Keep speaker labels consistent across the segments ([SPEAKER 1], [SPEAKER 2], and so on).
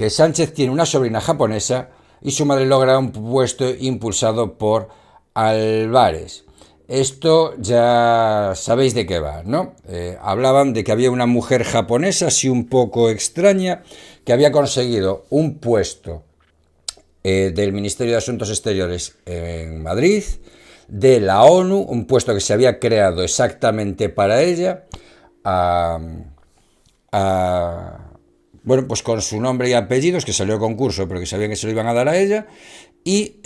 [SPEAKER 1] que Sánchez tiene una sobrina japonesa y su madre logra un puesto impulsado por Álvarez. Esto ya sabéis de qué va, ¿no? Hablaban de que había una mujer japonesa, así un poco extraña, que había conseguido un puesto del Ministerio de Asuntos Exteriores en Madrid, de la ONU, un puesto que se había creado exactamente para ella, a, bueno, pues con su nombre y apellidos, que salió a concurso, pero que sabían que se lo iban a dar a ella, y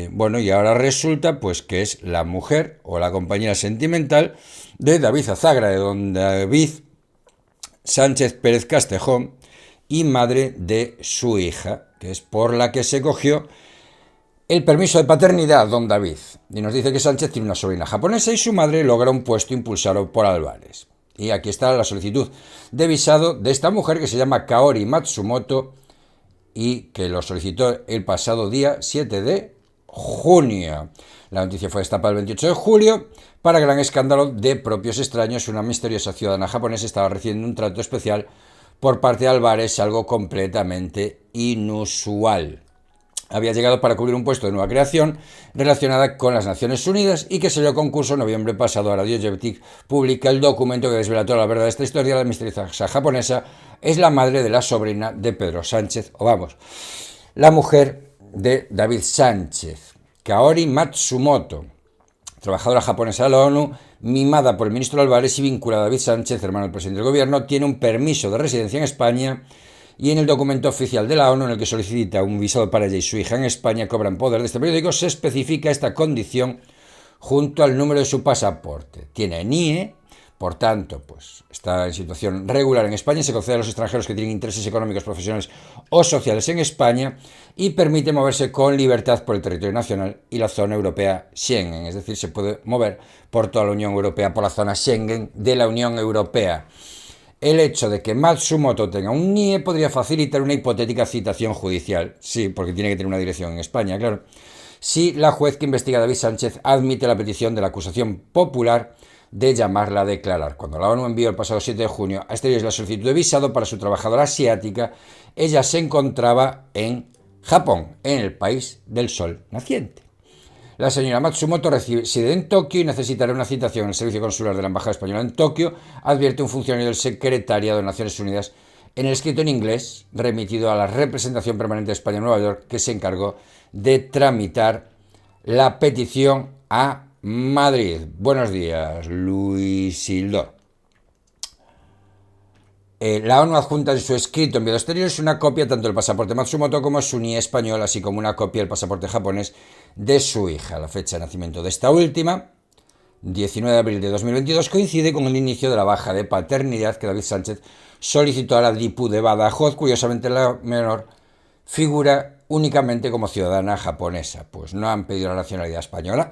[SPEAKER 1] bueno, y ahora resulta pues que es la mujer o la compañera sentimental de David Azagra, de don David Sánchez Pérez Castejón, y madre de su hija, que es por la que se cogió el permiso de paternidad, don David. Y nos dice que Sánchez tiene una sobrina japonesa y su madre logra un puesto impulsado por Álvarez. Y aquí está la solicitud de visado de esta mujer que se llama Kaori Matsumoto y que lo solicitó el pasado día 7 de junio. La noticia fue destapada el 28 de julio. Para gran escándalo de propios extraños, una misteriosa ciudadana japonesa estaba recibiendo un trato especial por parte de Álvarez, algo completamente inusual. Había llegado para cubrir un puesto de nueva creación relacionada con las Naciones Unidas y que salió a concurso en noviembre pasado. Radio Jevitic publica el documento que desvela toda la verdad de esta historia. La misteriosa japonesa es la madre de la sobrina de Pedro Sánchez, o vamos, la mujer de David Sánchez, Kaori Matsumoto, trabajadora japonesa de la ONU, mimada por el ministro Álvarez y vinculada a David Sánchez, hermano del presidente del gobierno, tiene un permiso de residencia en España y en el documento oficial de la ONU en el que solicita un visado para ella y su hija en España, cobran poder de este periódico, se especifica esta condición junto al número de su pasaporte. Tiene NIE, por tanto, pues está en situación regular en España, se concede a los extranjeros que tienen intereses económicos, profesionales o sociales en España y permite moverse con libertad por el territorio nacional y la zona europea Schengen, es decir, se puede mover por toda la Unión Europea, por la zona Schengen de la Unión Europea. El hecho de que Matsumoto tenga un NIE podría facilitar una hipotética citación judicial. Sí, porque tiene que tener una dirección en España, claro. Si la juez que investiga a David Sánchez admite la petición de la acusación popular de llamarla a declarar. Cuando la ONU envió el pasado 7 de junio a Exteriores la solicitud de visado para su trabajadora asiática, ella se encontraba en Japón, en el país del sol naciente. La señora Matsumoto reside en Tokio y necesitará una citación en el servicio consular de la Embajada Española en Tokio, advierte un funcionario del Secretariado de Naciones Unidas en el escrito en inglés remitido a la representación permanente de España en Nueva York, que se encargó de tramitar la petición a Madrid. Buenos días, Luis Sildor. La ONU adjunta en su escrito enviado a exteriores una copia tanto del pasaporte Matsumoto como su NIE español, así como una copia del pasaporte japonés de su hija. La fecha de nacimiento de esta última, 19 de abril de 2022, coincide con el inicio de la baja de paternidad que David Sánchez solicitó a la DIPU de Badajoz. Curiosamente, la menor figura únicamente como ciudadana japonesa, pues no han pedido la nacionalidad española,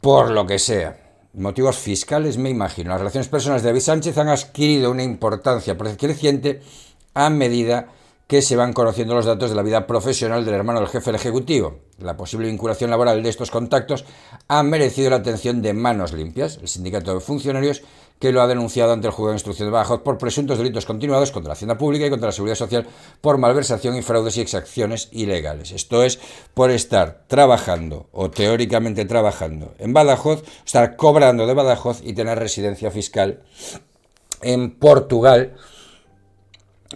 [SPEAKER 1] por lo que sea. Motivos fiscales, me imagino. Las relaciones personales de David Sánchez han adquirido una importancia creciente a medida que se van conociendo los datos de la vida profesional del hermano del jefe del Ejecutivo. La posible vinculación laboral de estos contactos ha merecido la atención de Manos Limpias, el sindicato de funcionarios que lo ha denunciado ante el juzgado de instrucción de Badajoz por presuntos delitos continuados contra la hacienda pública y contra la seguridad social por malversación y fraudes y exacciones ilegales. Esto es por estar trabajando o teóricamente trabajando en Badajoz, estar cobrando de Badajoz y tener residencia fiscal en Portugal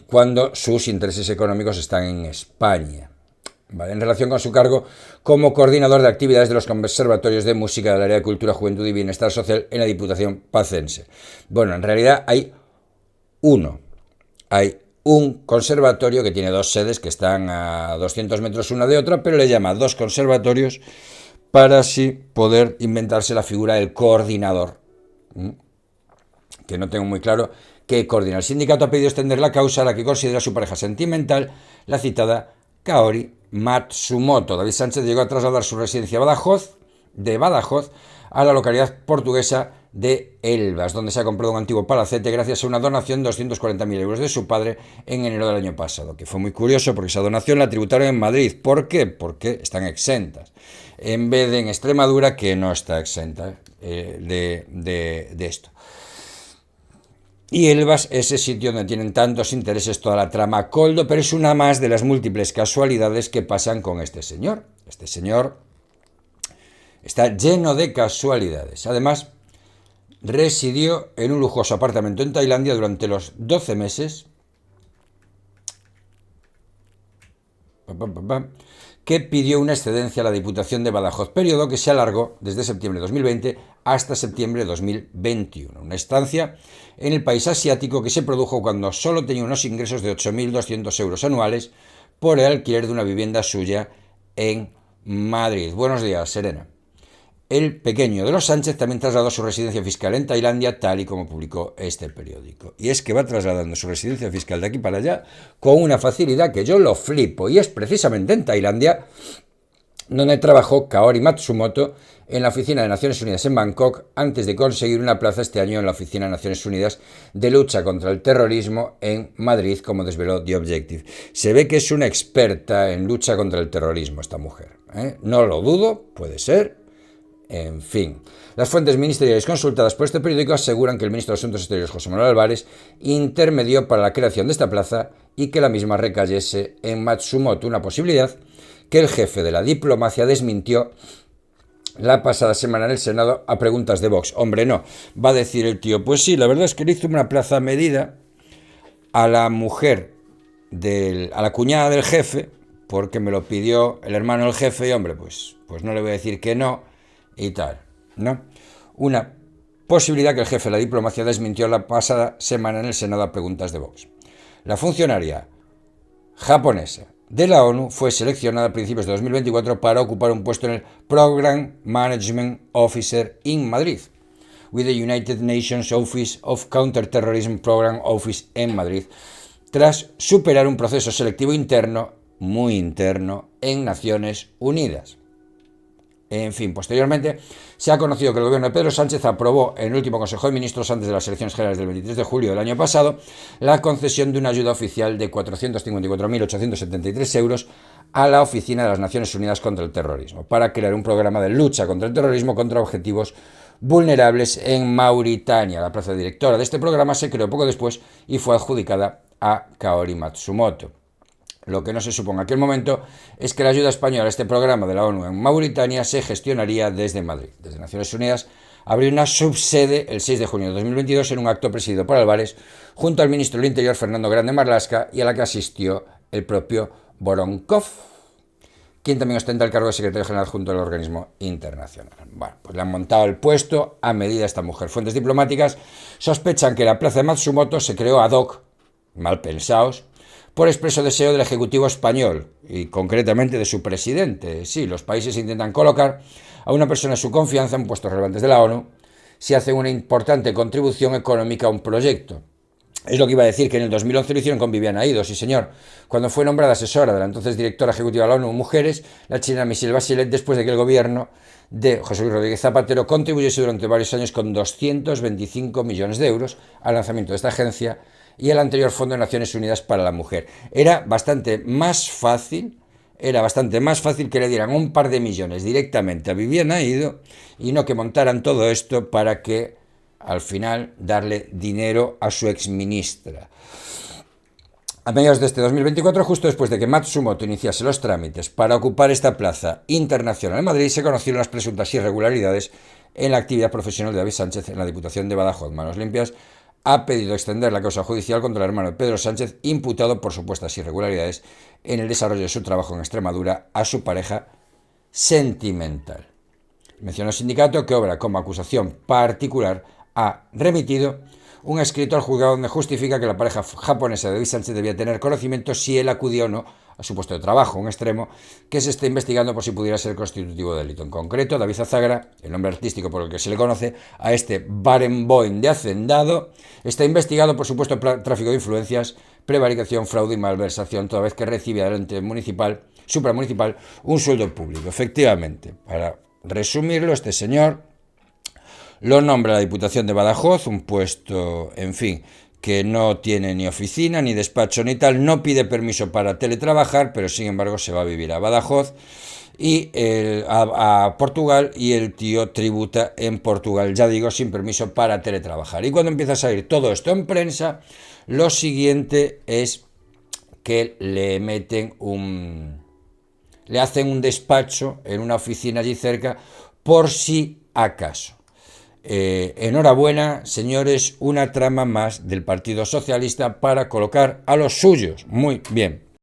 [SPEAKER 1] cuando sus intereses económicos están en España. ¿Vale? En relación con su cargo como coordinador de actividades de los conservatorios de música del área de cultura, juventud y bienestar social en la Diputación Pacense. Bueno, en realidad hay un conservatorio que tiene dos sedes que están a 200 metros una de otra, pero le llama dos conservatorios para así poder inventarse la figura del coordinador, que no tengo muy claro qué coordina. El sindicato ha pedido extender la causa a la que considera su pareja sentimental, la citada Kaori Matsumoto. David Sánchez llegó a trasladar su residencia de Badajoz a la localidad portuguesa de Elvas, donde se ha comprado un antiguo palacete gracias a una donación de 240.000 euros de su padre en enero del año pasado, que fue muy curioso porque esa donación la tributaron en Madrid. ¿Por qué? Porque están exentas, en vez de en Extremadura, que no está exenta de esto. Y Elvas, ese sitio donde tienen tantos intereses toda la trama Coldo, pero es una más de las múltiples casualidades que pasan con este señor. Este señor está lleno de casualidades. Además, residió en un lujoso apartamento en Tailandia durante los 12 meses que pidió una excedencia a la Diputación de Badajoz, periodo que se alargó desde septiembre de 2020 hasta septiembre de 2021. Una estancia en el país asiático que se produjo cuando solo tenía unos ingresos de 8.200 euros anuales por el alquiler de una vivienda suya en Madrid. Buenos días, Serena. El pequeño de los Sánchez también trasladó su residencia fiscal en Tailandia, tal y como publicó este periódico. Y es que va trasladando su residencia fiscal de aquí para allá con una facilidad que yo lo flipo. Y es precisamente en Tailandia donde trabajó Kaori Matsumoto en la Oficina de Naciones Unidas en Bangkok antes de conseguir una plaza este año en la Oficina de Naciones Unidas de Lucha contra el Terrorismo en Madrid, como desveló The Objective. Se ve que es una experta en lucha contra el terrorismo esta mujer, ¿eh? No lo dudo, puede ser. En fin, las fuentes ministeriales consultadas por este periódico aseguran que el ministro de Asuntos Exteriores, José Manuel Álvarez, intermedió para la creación de esta plaza y que la misma recayese en Matsumoto, una posibilidad que el jefe de la diplomacia desmintió la pasada semana en el Senado a preguntas de Vox. Hombre, no, va a decir el tío, pues sí, la verdad es que le hizo una plaza a medida a la mujer, a la cuñada del jefe, porque me lo pidió el hermano del jefe y hombre, pues no le voy a decir que no, y tal, ¿no? Una posibilidad que el jefe de la diplomacia desmintió la pasada semana en el Senado a preguntas de Vox. La funcionaria japonesa de la ONU fue seleccionada a principios de 2024 para ocupar un puesto en el Program Management Officer in Madrid, with the United Nations Office of Counterterrorism Program Office en Madrid, tras superar un proceso selectivo interno, muy interno, en Naciones Unidas. En fin, posteriormente se ha conocido que el gobierno de Pedro Sánchez aprobó en el último Consejo de Ministros antes de las elecciones generales del 23 de julio del año pasado la concesión de una ayuda oficial de 454.873 euros a la Oficina de las Naciones Unidas contra el Terrorismo para crear un programa de lucha contra el terrorismo contra objetivos vulnerables en Mauritania. La plaza de directora de este programa se creó poco después y fue adjudicada a Kaori Matsumoto. Lo que no se supo en aquel momento es que la ayuda española a este programa de la ONU en Mauritania se gestionaría desde Madrid. Desde Naciones Unidas abrió una subsede el 6 de junio de 2022 en un acto presidido por Álvarez junto al ministro del Interior Fernando Grande Marlaska y a la que asistió el propio Voronkov, quien también ostenta el cargo de secretario general junto al organismo internacional. Bueno, pues le han montado el puesto a medida a esta mujer. Fuentes diplomáticas sospechan que la plaza de Matsumoto se creó ad hoc, mal pensados, por expreso deseo del Ejecutivo español y concretamente de su presidente. Sí, los países intentan colocar a una persona de su confianza en puestos relevantes de la ONU si hace una importante contribución económica a un proyecto. Es lo que iba a decir, que en el 2011 lo hicieron con Viviana Ido, sí señor, cuando fue nombrada asesora de la entonces directora ejecutiva de la ONU Mujeres, la chilena Michelle Bachelet, después de que el gobierno de José Luis Rodríguez Zapatero contribuyese durante varios años con 225 millones de euros al lanzamiento de esta agencia y el anterior Fondo de Naciones Unidas para la Mujer. Era bastante más fácil que le dieran un par de millones directamente a Viviana Ido y no que montaran todo esto para que al final darle dinero a su exministra. A mediados de este 2024, justo después de que Matsumoto iniciase los trámites para ocupar esta plaza internacional en Madrid, se conocieron las presuntas irregularidades en la actividad profesional de David Sánchez en la Diputación de Badajoz. Manos Limpias ha pedido extender la causa judicial contra el hermano de Pedro Sánchez, imputado por supuestas irregularidades en el desarrollo de su trabajo en Extremadura a su pareja sentimental. Menciona el sindicato que obra como acusación particular ha remitido un escrito al juzgado donde justifica que la pareja japonesa de David Sánchez debía tener conocimiento si él acudió o no a su puesto de trabajo, un extremo que se está investigando por si pudiera ser constitutivo de delito. En concreto, David Azagra, el nombre artístico por el que se le conoce a este Barenboim de hacendado, está investigado por supuesto tráfico de influencias, prevaricación, fraude y malversación, toda vez que recibe del ente municipal, supramunicipal, un sueldo público. Efectivamente, para resumirlo, este señor lo nombra la Diputación de Badajoz, un puesto, en fin, que no tiene ni oficina, ni despacho, ni tal, no pide permiso para teletrabajar, pero sin embargo se va a vivir a Badajoz y a Portugal, y el tío tributa en Portugal, ya digo, sin permiso para teletrabajar. Y cuando empieza a salir todo esto en prensa, lo siguiente es que le hacen un despacho en una oficina allí cerca por si acaso. Enhorabuena, señores, una trama más del Partido Socialista para colocar a los suyos. Muy bien.